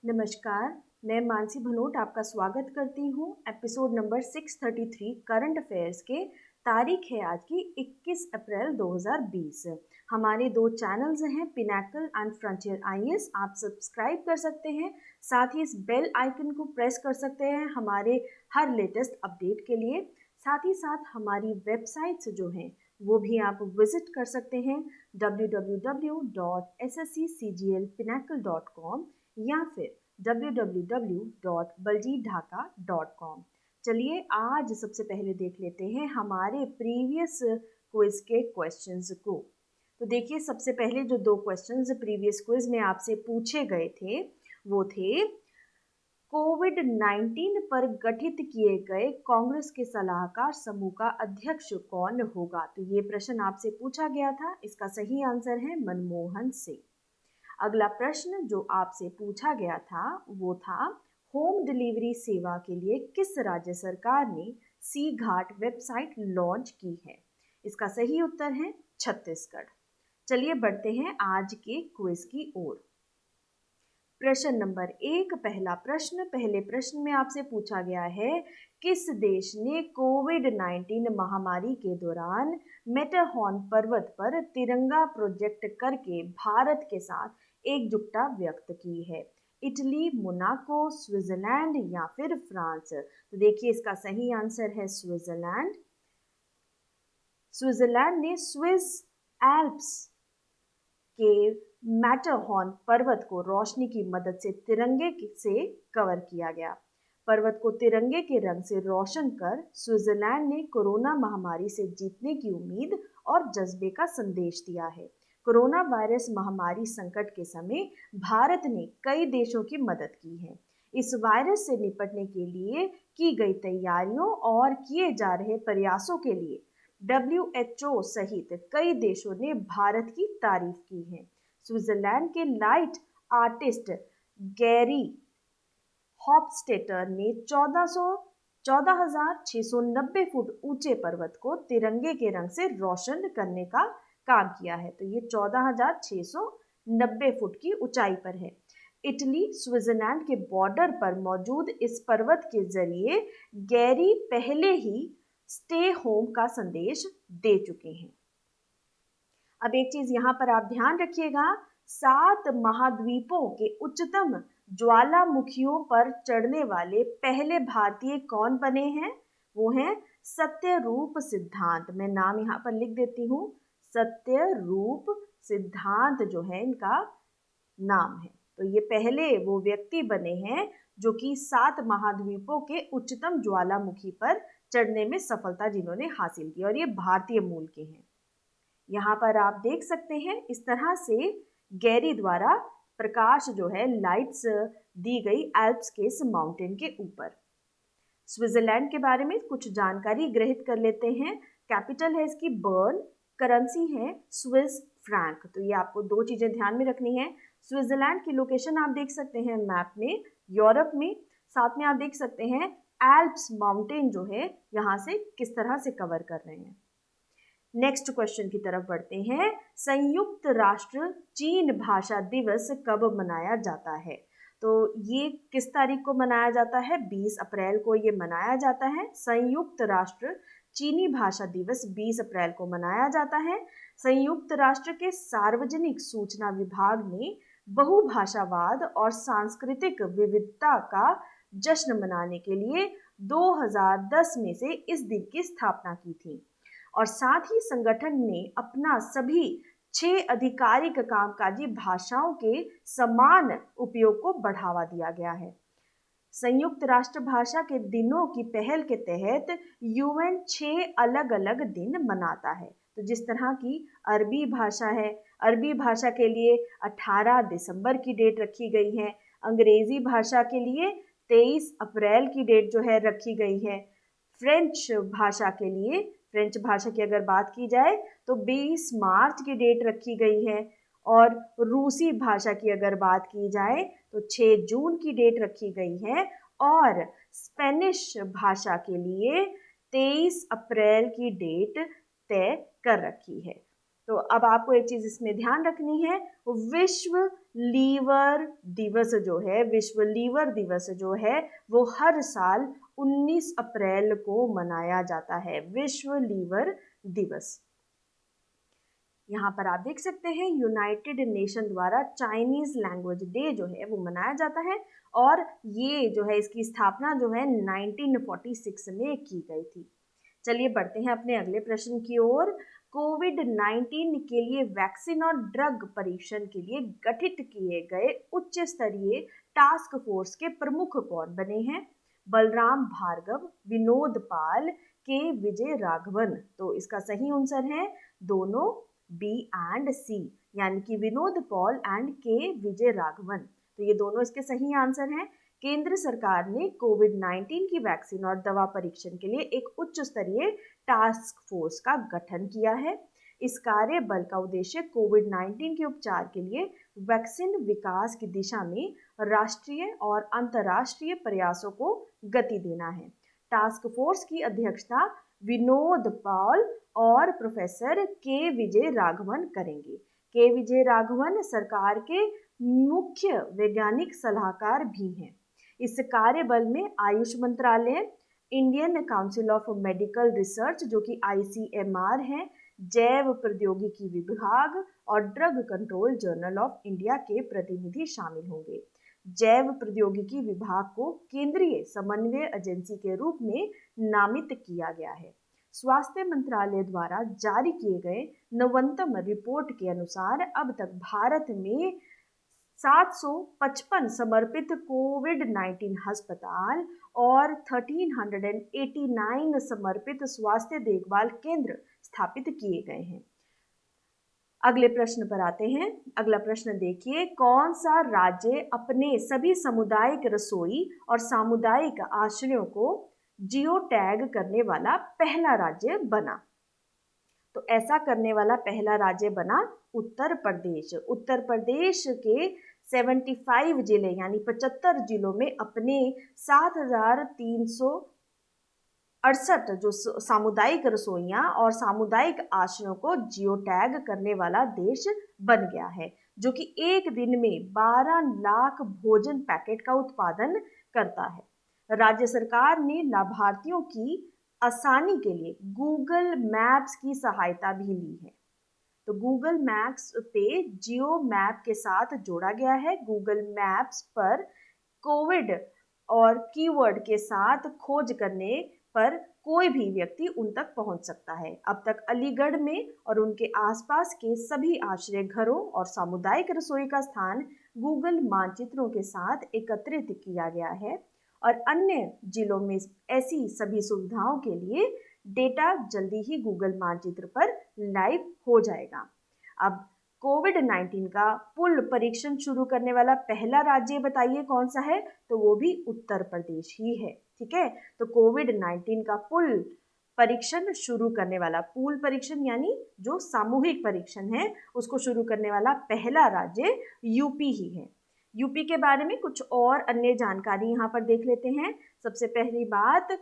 नमस्कार, मैं मानसी भनोट आपका स्वागत करती हूँ एपिसोड नंबर 633 करंट अफेयर्स के। तारीख है आज की 21 अप्रैल 2020। हमारे दो चैनल्स हैं, पिनैकल एंड फ्रंटियर आईएएस। आप सब्सक्राइब कर सकते हैं, साथ ही इस बेल आइकन को प्रेस कर सकते हैं हमारे हर लेटेस्ट अपडेट के लिए। साथ ही साथ हमारी वेबसाइट्स जो हैं वो भी आप विजिट कर सकते हैं www.ssccglpinnacle.com या फिर www.baljeetdhaka.com। चलिए आज सबसे पहले देख लेते हैं हमारे प्रीवियस क्विज के क्वेश्चंस को। तो देखिए, सबसे पहले जो दो क्वेश्चंस प्रीवियस क्विज में आपसे पूछे गए थे वो थे कोविड-19 पर गठित किए गए कांग्रेस के सलाहकार समूह का अध्यक्ष कौन होगा। तो ये प्रश्न आपसे पूछा गया था। इसका सही आंसर है मनमोहन सिंह। अगला प्रश्न जो आपसे पूछा गया था वो था होम डिलीवरी सेवा के लिए किस राज्य सरकार ने सी घाट वेबसाइट लॉन्च की है। इसका सही उत्तर है छत्तीसगढ़। चलिए बढ़ते हैं आज के क्विज की ओर। प्रश्न नंबर 1, पहला प्रश्न। पहले प्रश्न में आपसे पूछा गया है किस देश ने कोविड-19 महामारी के दौरान मैटरहॉर्न पर्वत पर तिरंगा प्रोजेक्ट करके भारत के साथ एकजुटता व्यक्त की है। इटली, मोनाको, स्विट्जरलैंड या फिर फ्रांस। तो देखिए, इसका सही आंसर है स्विट्जरलैंड। स्विट्जरलैंड ने स्विस एल्प्स के मैटरहॉर्न पर्वत को रोशनी की मदद से तिरंगे से कवर किया गया। पर्वत को तिरंगे के रंग से रोशन कर स्विट्जरलैंड ने कोरोना महामारी से जीतने की उम्मीद और जज्बे का संदेश दिया है। कोरोना वायरस महामारी संकट के समय भारत ने कई देशों की मदद की है। इस वायरस से निपटने के लिए की गई तैयारियों और किए जा रहे प्रयासों के लिए WHO सहित कई देशों ने भारत की तारीफ की है। स्विट्जरलैंड के लाइट आर्टिस्ट गैरी हॉपस्टेटर ने 14,690 फुट ऊंचे पर्वत को तिरंगे के रंग से रोशन करने का काम किया है। तो ये 14,690 फुट की ऊंचाई पर है। इटली स्विट्जरलैंड के बॉर्डर पर मौजूद इस पर्वत के जरिए गैरी पहले ही स्टे होम का संदेश दे चुके हैं। अब एक चीज यहाँ पर आप ध्यान रखिएगा, 7 महाद्वीपों के उच्चतम ज्वालामुखियों पर चढ़ने वाले पहले भारतीय कौन बने हैं। वो हैं सत्यरूप सिद्धांत। मैं नाम यहाँ पर लिख देती हूँ, सत्यरूप सिद्धांत जो है इनका नाम है। तो ये पहले वो व्यक्ति बने हैं जो कि 7 महाद्वीपों के उच्चतम ज्वालामुखी पर चढ़ने में सफलता जिन्होंने हासिल की, और ये भारतीय मूल के हैं। यहाँ पर आप देख सकते हैं इस तरह से गैरी द्वारा प्रकाश जो है लाइट्स दी गई एल्प्स के इस माउंटेन के ऊपर। स्विट्जरलैंड के बारे में कुछ जानकारी ग्रहित कर लेते हैं। कैपिटल है इसकी बर्न, करेंसी है स्विस फ्रैंक। तो ये आपको दो चीजें ध्यान में रखनी है। स्विट्जरलैंड की लोकेशन आप देख सकते हैं मैप में, यूरोप में। साथ में आप देख सकते हैं एल्प्स माउंटेन जो है यहाँ से किस तरह से कवर कर रहे हैं। नेक्स्ट क्वेश्चन की तरफ बढ़ते हैं। संयुक्त राष्ट्र चीन भाषा दिवस कब मनाया जाता है। तो ये किस तारीख को मनाया जाता है। 20 अप्रैल को ये मनाया जाता है। संयुक्त राष्ट्र चीनी भाषा दिवस 20 अप्रैल को मनाया जाता है। संयुक्त राष्ट्र के सार्वजनिक सूचना विभाग ने बहुभाषावाद और सांस्कृतिक विविधता का जश्न मनाने के लिए 2010 में से इस दिन की स्थापना की थी, और साथ ही संगठन ने अपना सभी 6 आधिकारिक कामकाजी भाषाओं के समान उपयोग को बढ़ावा दिया गया है। संयुक्त राष्ट्र भाषा के दिनों की पहल के तहत यूएन 6 अलग अलग दिन मनाता है। तो जिस तरह की अरबी भाषा है, अरबी भाषा के लिए 18 दिसंबर की डेट रखी गई है। अंग्रेजी भाषा के लिए 23 अप्रैल की डेट जो है रखी गई है। फ्रेंच भाषा के लिए, फ्रेंच भाषा की अगर बात की जाए तो 20 मार्च की डेट रखी गई है, और रूसी भाषा की अगर बात की जाए तो 6 जून की डेट रखी गई है, और स्पेनिश भाषा के लिए 23 अप्रैल की डेट तय कर रखी है। तो अब आपको एक चीज इसमें ध्यान रखनी है, विश्व लीवर दिवस जो है, विश्व लीवर दिवस जो है वो हर साल 19 अप्रैल को मनाया जाता है, विश्व लीवर दिवस। यहाँ पर आप देख सकते हैं यूनाइटेड नेशन द्वारा चाइनीज लैंग्वेज डे जो है वो मनाया जाता है, और ये जो है इसकी स्थापना जो है 1946 में की गई थी। चलिए बढ़ते हैं अपने अगले प्रश्न की ओर। कोविड-19 के लिए वैक्सीन और ड्रग परीक्षण के लिए गठित किए गए उच्च स्तरीय टास्क फोर्स के प्रमुख कौन बने हैं? बलराम भार्गव, विनोद पाल, के विजय राघवन। तो इसका सही आंसर है दोनों बी एंड सी, यानी कि विनोद पॉल एंड के विजय राघवन। तो ये दोनों इसके सही आंसर हैं। केंद्र सरकार ने कोविड-19 की वैक्सीन और दवा परीक्षण के लिए एक उच्च स्तरीय टास्क फोर्स का गठन किया है। इस कार्य बल का उद्देश्य कोविड-19 के उपचार के लिए वैक्सीन विकास की दिशा में राष्ट्रीय और अंतर्राष्ट्रीय प्रयासों को गति देना है। टास्क फोर्स की अध्यक्षता विनोद पॉल और प्रोफेसर के विजय राघवन करेंगे। के विजय राघवन सरकार के मुख्य वैज्ञानिक सलाहकार भी हैं। इस कार्यबल में आयुष मंत्रालय, Indian council of medical research जो कि ICMR है, जैव प्रौद्योगिकी विभाग और drug control journal of India के प्रतिनिधि शामिल होंगे। जैव प्रौद्योगिकी विभाग को केंद्रीय समन्वय एजेंसी के रूप में नामित किया गया है। स्वास्थ्य मंत्रालय द्वारा जारी किए गए नवीनतम रिपोर्ट के अनुसार अब तक भारत में 755 समर्पित कोविड-19 अस्पताल और 1389 समर्पित स्वास्थ्य देखभाल केंद्र स्थापित किए गए हैं। अगले प्रश्न पर आते हैं। अगला प्रश्न देखिए, कौन सा राज्य अपने सभी सामुदायिक रसोई और सामुदायिक आश्रयों को जियो टैग करने वाला पहला राज्य बना? तो ऐसा करने वाला पहला राज्य बना उत्तर प्रदेश। उत्तर प्रदेश के 75 जिले यानी 75 जिलों में अपने 7,368 जो सामुदायिक रसोइयां और सामुदायिक आश्रयों को जियो टैग करने वाला देश बन गया है, जो कि एक दिन में 12 लाख भोजन पैकेट का उत्पादन करता है। राज्य सरकार ने लाभार्थियों की आसानी के लिए गूगल मैप्स की सहायता भी ली है। तो गूगल मैप्स पे जियो मैप के साथ जोड़ा गया है। गूगल मैप्स पर कोविड और कीवर्ड के साथ खोज करने पर कोई भी व्यक्ति उन तक पहुंच सकता है। अब तक अलीगढ़ में और उनके आसपास के सभी आश्रय घरों और सामुदायिक रसोई का स्थान गूगल मानचित्रों के साथ एकत्रित किया गया है, और अन्य जिलों में ऐसी सभी सुविधाओं के लिए डेटा जल्दी ही गूगल मानचित्र पर लाइव हो जाएगा। अब कोविड-19 का पुल परीक्षण शुरू करने वाला पहला राज्य बताइए कौन सा है? तो वो भी उत्तर प्रदेश ही है। ठीक है, तो कोविड-19 का पुल परीक्षण शुरू करने वाला, पुल परीक्षण यानी जो सामूहिक परीक्षण है उसको शुरू करने वाला पहला राज्य यूपी ही है। यूपी के बारे में कुछ और अन्य जानकारी यहाँ पर देख लेते हैं। सबसे पहली बात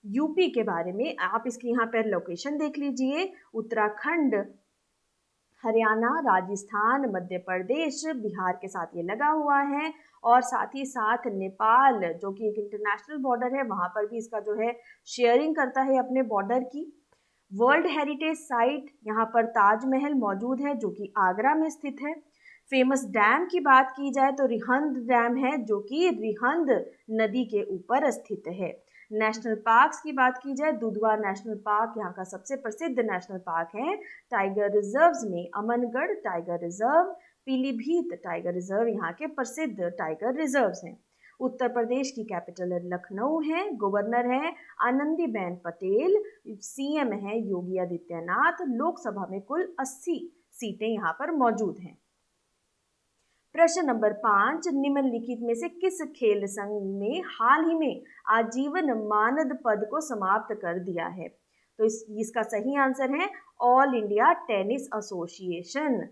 यूपी के बारे में, आप इसकी यहाँ पर लोकेशन देख लीजिए। उत्तराखंड, हरियाणा, राजस्थान, मध्य प्रदेश, बिहार के साथ ये लगा हुआ है, और साथ ही साथ नेपाल जो कि एक इंटरनेशनल बॉर्डर है, वहाँ पर भी इसका जो है शेयरिंग करता है अपने बॉर्डर की। वर्ल्ड हेरिटेज साइट यहाँ पर ताजमहल मौजूद है जो कि आगरा में स्थित है। फेमस डैम की बात की जाए तो रिहंद डैम है जो कि रिहंद नदी के ऊपर स्थित है। नेशनल पार्क्स की बात की जाए, दुधवा नेशनल पार्क यहाँ का सबसे प्रसिद्ध नेशनल पार्क है। टाइगर रिजर्व्स में Amangarh tiger reserve, Pilibhit tiger reserve यहाँ के प्रसिद्ध टाइगर रिजर्व्स हैं। उत्तर प्रदेश की कैपिटल लखनऊ है, गवर्नर है आनंदीबेन पटेल, CM है योगी आदित्यनाथ। लोकसभा में कुल 80 सीटें यहाँ पर मौजूद हैं। प्रश्न नंबर 5, निम्नलिखित में से किस खेल संघ ने हाल ही में आजीवन मानद पद को समाप्त कर दिया है? तो इसका सही आंसर है All India Tennis Association,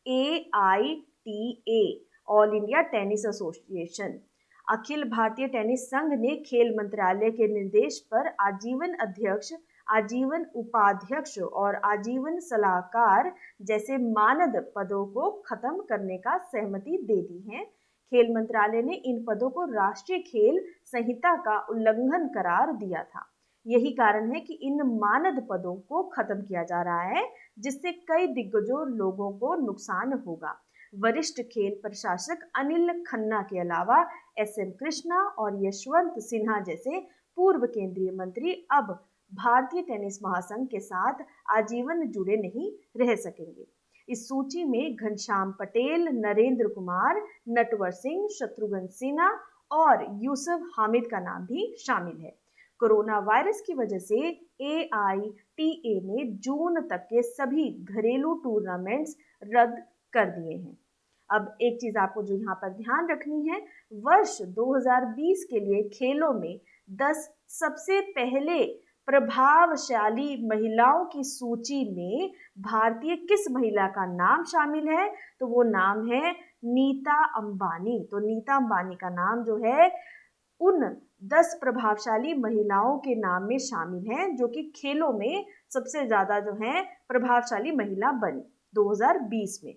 AITA, All India Tennis Association. अखिल भारतीय टेनिस संघ ने खेल मंत्रालय के निर्देश पर आजीवन अध्यक्ष आजीवन उपाध्यक्ष और आजीवन सलाहकार जैसे मानद पदों को खत्म करने का सहमति दे दी है। खेल मंत्रालय ने इन पदों को राष्ट्रीय खेल संहिता का उल्लंघन करार दिया था। यही कारण है कि इन मानद पदों को खत्म किया जा रहा है, जिससे कई दिग्गजों लोगों को नुकसान होगा। वरिष्ठ खेल प्रशासक अनिल खन्ना के अलावा SM कृष्णा और यशवंत सिन्हा जैसे पूर्व केंद्रीय मंत्री अब भारतीय टेनिस महासंघ के साथ आजीवन जुड़े नहीं रह सकेंगे। इस सूची में घनश्याम पटेल, नरेंद्र कुमार, नटवर सिंह, शत्रुघ्न सिन्हा और यूसुफ हामिद का नाम भी शामिल है। कोरोना वायरस की वजह से AITA ने जून तक के सभी घरेलू टूर्नामेंट्स रद्द कर दिए हैं। अब एक चीज आपको जो यहाँ पर ध्यान रखनी है, वर्ष 2020 के लिए खेलों में 10 सबसे पहले प्रभावशाली महिलाओं की सूची में भारतीय किस महिला का नाम शामिल है? तो वो नाम है नीता अंबानी। तो नीता अंबानी का नाम जो है उन 10 प्रभावशाली महिलाओं के नाम में शामिल है जो कि खेलों में सबसे ज्यादा जो है प्रभावशाली महिला बनी 2020 में।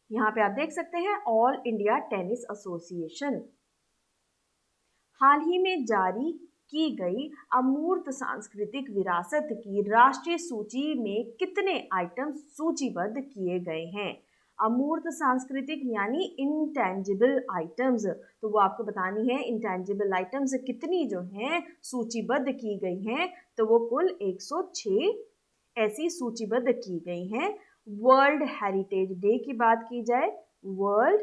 यहाँ पे आप देख सकते हैं ऑल इंडिया टेनिस एसोसिएशन हाल ही में जारी की गई अमूर्त सांस्कृतिक विरासत की राष्ट्रीय सूची में कितने आइटम सूचीबद्ध किए गए हैं? अमूर्त सांस्कृतिक यानी इंटेंजिबल आइटम्स, तो वो आपको बतानी है इंटेंजिबल आइटम्स कितनी जो हैं सूचीबद्ध की गई हैं, तो वो कुल 106 ऐसी सूचीबद्ध की गई हैं। वर्ल्ड हेरिटेज डे की बात की जाए, वर्ल्ड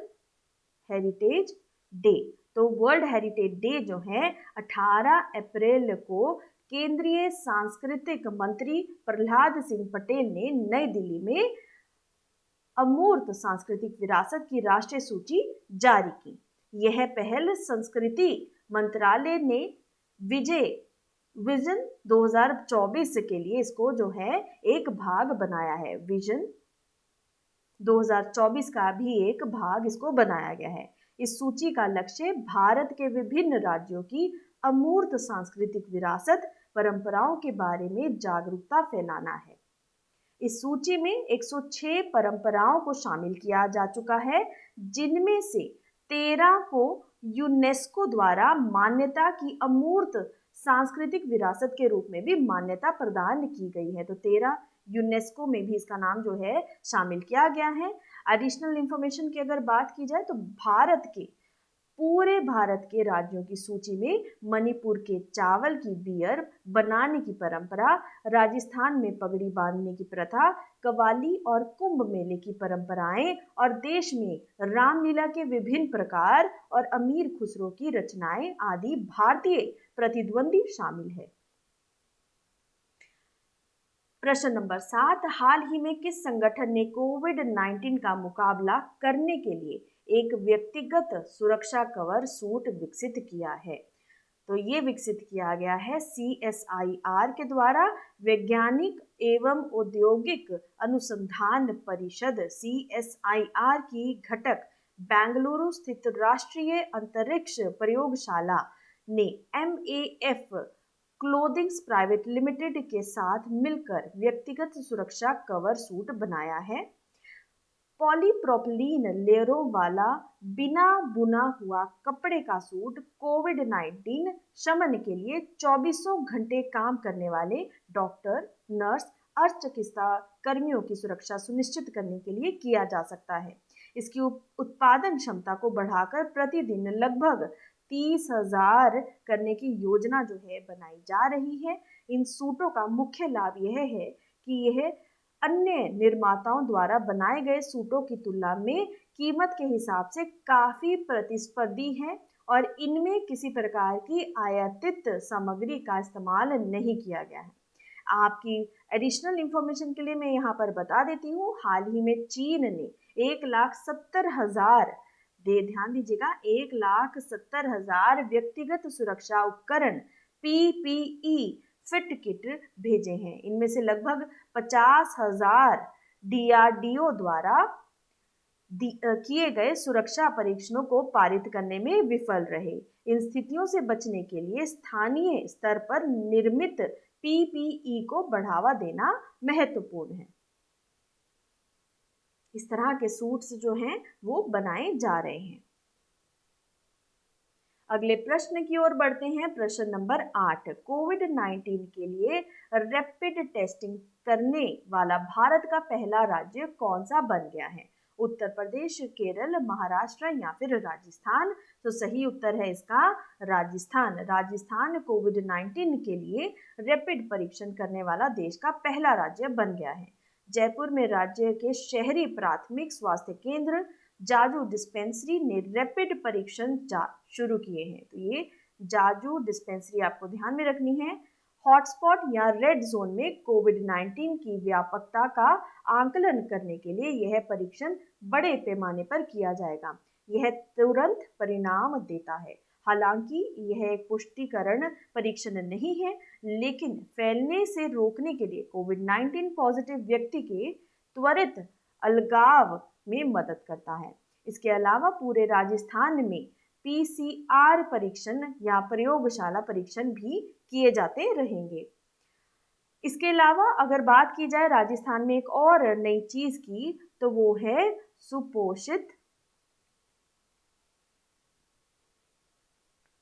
हेरिटेज डे, तो वर्ल्ड हेरिटेज डे जो है 18 अप्रैल को केंद्रीय सांस्कृतिक मंत्री प्रहलाद सिंह पटेल ने नई दिल्ली में अमूर्त सांस्कृतिक विरासत की राष्ट्रीय सूची जारी की। यह पहल संस्कृति मंत्रालय ने विजन 2024 के लिए इसको जो है एक भाग बनाया है। विजन 2024 का भी एक भाग इसको बनाया गया है। इस सूची का लक्ष्य भारत के विभिन्न राज्यों की अमूर्त सांस्कृतिक विरासत परंपराओं के बारे में जागरूकता फैलाना है। इस सूची में 106 परंपराओं को शामिल किया जा चुका है, जिनमें से 13 को यूनेस्को द्वारा मान्यता की अमूर्त सांस्कृतिक विरासत के रूप में भी मान्यता प्रदान की गई है। तो 13 यूनेस्को में भी इसका नाम जो है शामिल किया गया है। एडिशनल इंफॉर्मेशन की अगर बात की जाए तो पूरे भारत के राज्यों की सूची में मणिपुर के चावल की बियर बनाने की परंपरा, राजस्थान में पगड़ी बांधने की प्रथा, कव्वाली और कुंभ मेले की परंपराएं और देश में रामलीला के विभिन्न प्रकार और अमीर खुसरो की रचनाएं आदि भारतीय प्रतिद्वंदी शामिल है। प्रश्न नंबर 7, हाल ही में किस संगठन ने कोविड-19 का मुकाबला करने के लिए एक व्यक्तिगत सुरक्षा कवर सूट विकसित किया है? तो ये विकसित किया गया है CSIR के द्वारा। वैज्ञानिक एवं औद्योगिक अनुसंधान परिषद CSIR की घटक बेंगलुरु स्थित राष्ट्रीय अंतरिक्ष प्रयोगशाला ने MAF क्लोथिंग्स प्राइवेट लिमिटेड के साथ मिलकर व्यक्तिगत सुरक्षा कवर सूट बनाया है। पॉलीप्रोपिलीन लेयरों वाला बिना बुना हुआ कपड़े का सूट कोविड-19 शमन के लिए 24 घंटे काम करने वाले डॉक्टर, नर्स, अर्धचिकित्सा कर्मियों की सुरक्षा सुनिश्चित करने के लिए किया जा सकता है। इसकी उत्पादन क्षमता को बढ़ाकर प्रतिदिन लगभग 30,000 करने की योजना जो है बनाई जा रही है। इन सूटों का मुख्य लाभ यह है कि यह अन्य निर्माताओं द्वारा बनाए गए सूटों की तुलना में कीमत के हिसाब से काफी प्रतिस्पर्धी हैं और इनमें किसी प्रकार की आयातित सामग्री का इस्तेमाल नहीं किया गया है। आपकी एडिशनल इंफॉर्मेशन के लिए मैं यहाँ पर बता देती हूँ, हाल ही में चीन ने 1,70,000 ध्यान दीजिएगा 1,70,000 व्यक्तिगत सुरक्षा उपकरण PPE फिट किट भेजे हैं। इनमें से लगभग 50,000 DRDO द्वारा किए गए सुरक्षा परीक्षणों को पारित करने में विफल रहे। इन स्थितियों से बचने के लिए स्थानीय स्तर पर निर्मित पीपीई को बढ़ावा देना महत्वपूर्ण है। इस तरह के सूट्स जो हैं वो बनाए जा रहे हैं। अगले प्रश्न की ओर बढ़ते हैं। प्रश्न नंबर 8, कोविड-19 के लिए रैपिड टेस्टिंग करने वाला भारत का पहला राज्य कौन सा बन गया है? उत्तर प्रदेश, केरल, महाराष्ट्र या फिर राजस्थान? तो सही उत्तर है इसका राजस्थान। राजस्थान कोविड-19 के लिए रैपिड परीक्षण करने वाला देश का पहला राज्य बन गया है। जयपुर में राज्य के शहरी प्राथमिक स्वास्थ्य केंद्र जाजू डिस्पेंसरी ने रैपिड परीक्षण शुरू किए हैं। तो ये जाजू डिस्पेंसरी आपको ध्यान में रखनी है। हॉटस्पॉट या रेड जोन में कोविड-19 की व्यापकता का आंकलन करने के लिए यह परीक्षण बड़े पैमाने पर किया जाएगा। यह तुरंत परिणाम देता है। हालांकि यह एक पुष्टिकरण परीक्षण नहीं है, लेकिन फैलने से रोकने के लिए कोविड-19 पॉजिटिव व्यक्ति के त्वरित अलगाव में मदद करता है। इसके अलावा पूरे राजस्थान में पीसीआर परीक्षण या प्रयोगशाला परीक्षण भी किए जाते रहेंगे। इसके अलावा अगर बात की जाए राजस्थान में एक और नई चीज की, तो वो है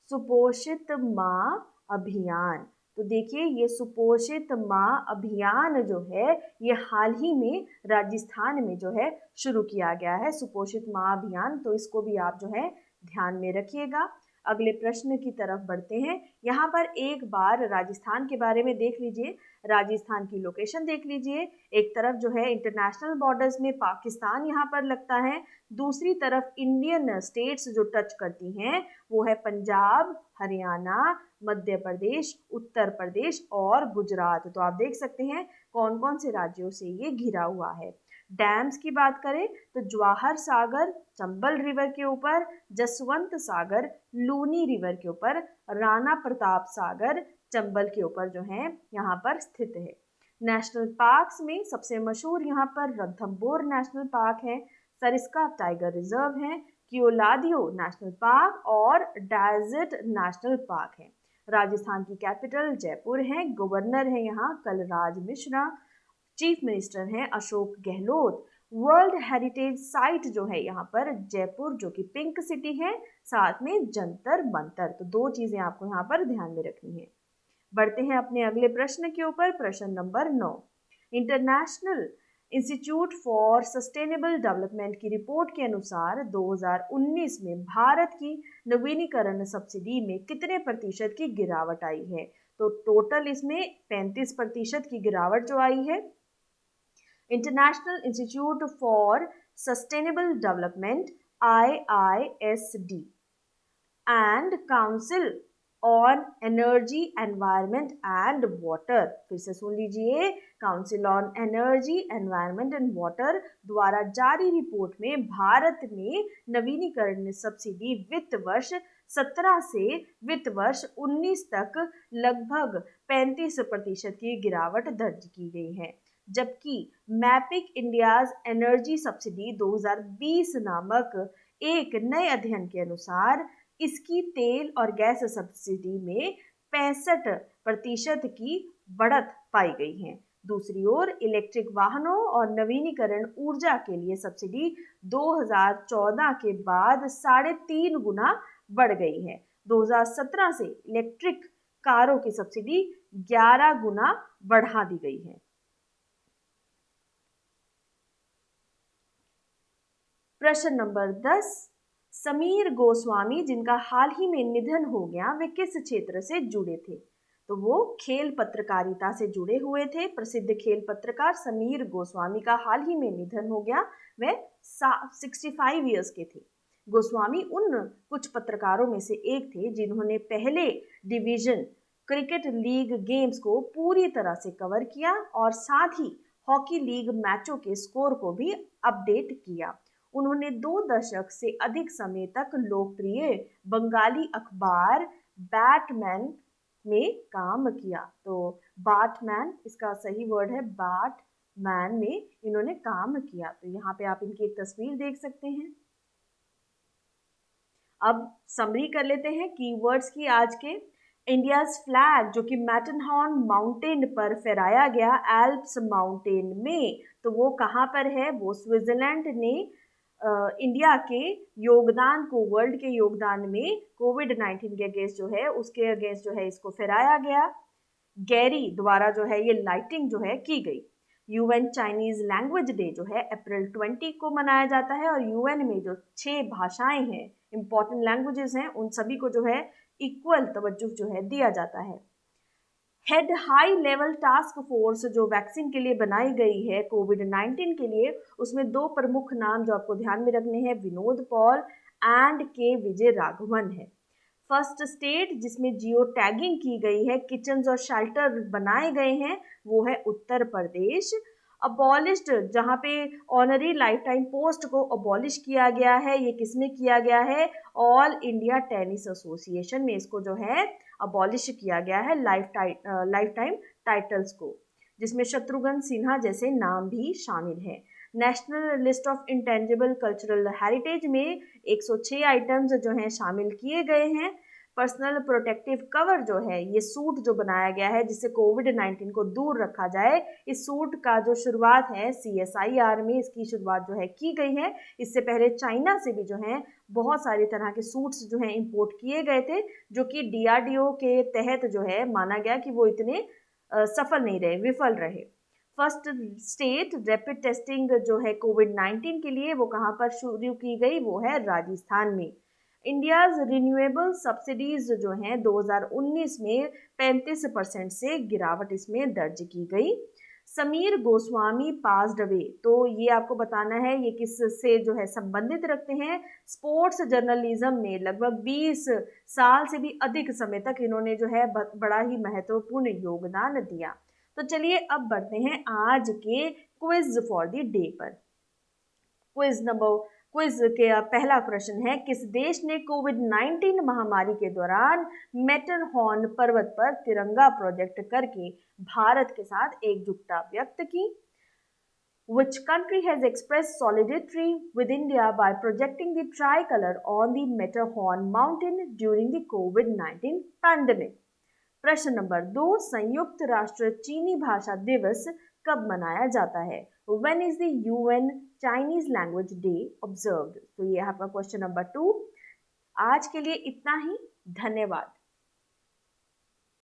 सुपोषित माँ अभियान। तो देखिए ये सुपोषित माँ अभियान जो है ये हाल ही में राजस्थान में जो है शुरू किया गया है, सुपोषित माँ अभियान। तो इसको भी आप जो है ध्यान में रखिएगा। अगले प्रश्न की तरफ बढ़ते हैं। यहाँ पर एक बार राजस्थान के बारे में देख लीजिए, राजस्थान की लोकेशन देख लीजिए। एक तरफ जो है इंटरनेशनल बॉर्डर्स में पाकिस्तान यहाँ पर लगता है, दूसरी तरफ इंडियन स्टेट्स जो टच करती हैं वो है पंजाब, हरियाणा, मध्य प्रदेश, उत्तर प्रदेश और गुजरात। तो आप देख सकते हैं कौन कौन से राज्यों से ये घिरा हुआ है। डैम्स की बात करें तो जवाहर सागर चंबल रिवर के ऊपर, जसवंत सागर लूनी रिवर के ऊपर, राणा प्रताप सागर चंबल के ऊपर जो है यहाँ पर स्थित है। नेशनल पार्क्स में सबसे मशहूर यहाँ पर रणथंभौर नेशनल पार्क है, सरिस्का टाइगर रिजर्व है, कियोलादियो नेशनल पार्क और डेजर्ट नेशनल पार्क है। राजस्थान की कैपिटल जयपुर है, गवर्नर है यहाँ कलराज मिश्रा, चीफ मिनिस्टर हैं Ashok Gehlot. World heritage site जो है यहाँ पर जयपुर जो कि पिंक सिटी है, साथ में जंतर मंतर। तो दो चीजें आपको यहाँ पर ध्यान में रखनी है। बढ़ते हैं अपने अगले प्रश्न के ऊपर। प्रश्न number 9, international institute for sustainable development की रिपोर्ट के अनुसार 2019 में भारत की नवीनीकरण सब्सिडी में कितने प्रतिशत की गिरावट आई है? तो टोटल इसमें 35% की गिरावट जो आई है। International institute for sustainable development IISD and council on energy, environment and water, फिर से सुन लीजिए, council on energy, environment and water द्वारा जारी रिपोर्ट में भारत में नवीनीकरण सब्सिडी वित्त वर्ष 17 से वित्त वर्ष 19 तक लगभग 35% की गिरावट दर्ज की गई है। जबकि मैपिंग इंडियाज एनर्जी सब्सिडी 2020 नामक एक नए अध्ययन के अनुसार इसकी तेल और गैस सब्सिडी में 65% की बढ़त पाई गई है। दूसरी ओर इलेक्ट्रिक वाहनों और नवीनीकरण ऊर्जा के लिए सब्सिडी 2014 के बाद 3.5 गुना बढ़ गई है। 2017 से इलेक्ट्रिक कारों की सब्सिडी 11 गुना बढ़ा दी गई है। प्रश्न नंबर 10, समीर गोस्वामी जिनका हाल ही में निधन हो गया, वे किस क्षेत्र से जुड़े थे? तो वो खेल पत्रकारिता से जुड़े हुए थे। प्रसिद्ध खेल पत्रकार समीर गोस्वामी का हाल ही में निधन हो गया। वे 65 इयर्स के थे। गोस्वामी उन कुछ पत्रकारों में से एक थे जिन्होंने पहले डिवीजन क्रिकेट लीग गेम्स को पूरी तरह से कवर किया और साथ ही हॉकी लीग मैचों के स्कोर को भी अपडेट किया। उन्होंने 2 दशक से अधिक समय तक लोकप्रिय बंगाली अखबार बैटमैन में काम किया। तो बैटमैन इसका सही वर्ड है मैन में इन्होंने काम किया। तो यहाँ पे आप इनकी एक तस्वीर देख सकते हैं। अब समरी कर लेते हैं कीवर्ड्स की आज के। इंडियाज फ्लैग जो कि मैटरहॉर्न माउंटेन पर फहराया गया एल्प्स माउंटेन में, तो वो कहाँ पर है? वो स्विट्जरलैंड ने इंडिया के योगदान को, वर्ल्ड के योगदान में कोविड-19 के अगेंस्ट जो है, उसके अगेंस्ट जो है इसको फहराया गया। गैरी द्वारा जो है ये लाइटिंग जो है की गई। यूएन चाइनीज लैंग्वेज डे जो है अप्रैल 20 को मनाया जाता है, और यूएन में जो 6 भाषाएं हैं, इंपॉर्टेंट लैंग्वेजेस हैं, उन सभी को जो है इक्वल तवज्जो जो है दिया जाता है। Head high level task force जो वैक्सीन के लिए बनाई गई है कोविड-19 के लिए, उसमें 2 प्रमुख नाम जो आपको ध्यान में रखने हैं, विनोद पॉल एंड के विजय राघवन है। फर्स्ट स्टेट जिसमें जियो टैगिंग की गई है, किचन्स और शेल्टर बनाए गए हैं, वो है उत्तर प्रदेश। अबॉलिश्ड जहाँ पे ऑनरी लाइफ टाइम पोस्ट को अबॉलिश किया गया है, ये किसमें किया गया है? ऑल इंडिया टेनिस एसोसिएशन में इसको जो है अबॉलिश किया गया है, लाइफ टाइम टाइटल्स को, जिसमें शत्रुघ्न सिन्हा जैसे नाम भी शामिल है। National list of intangible cultural heritage में 106 आइटम्स जो हैं शामिल किए गए हैं। पर्सनल प्रोटेक्टिव कवर जो है, ये सूट जो बनाया गया है जिससे कोविड-19 को दूर रखा जाए, इस सूट का जो शुरुआत है CSIR में इसकी शुरुआत जो है की गई है। इससे पहले चाइना से भी जो है बहुत सारी तरह के सूट्स जो हैं इंपोर्ट किए गए थे, जो कि DRDO के तहत जो है माना गया कि वो इतने सफल नहीं रहे, विफल रहे। फर्स्ट स्टेट रैपिड टेस्टिंग जो है कोविड-19 के लिए, वो कहाँ पर शुरू की गई? वो है राजस्थान में। इंडियाज रिन्यूएबल सब्सिडीज जो हैं 2019 में 35% से गिरावट इसमें दर्ज की गई। समीर गोस्वामी पास्ड अवे, तो ये आपको बताना है ये किस से जो है संबंधित रखते हैं। स्पोर्ट्स जर्नलिज्म में लगभग 20 साल से भी अधिक समय तक इन्होंने जो है बड़ा ही महत्वपूर्ण योगदान दिया। तो चलिए अब बढ़ते हैं आज के क्विज फॉर द डे पर। क्विज के पहला प्रश्न है, किस देश ने कोविड-19 महामारी के दौरान मैटरहॉर्न पर्वत पर तिरंगा प्रोजेक्ट करके भारत के साथ एकजुटता व्यक्त की? Which country has expressed solidarity with India by projecting the tricolor on the Matterhorn mountain during the COVID-19 pandemic? प्रश्न नंबर 2, संयुक्त राष्ट्र चीनी भाषा दिवस कब मनाया जाता है? When is the UN Chinese Language Day observed? तो ये आपका क्वेश्चन नंबर 2। आज के लिए इतना ही, धन्यवाद।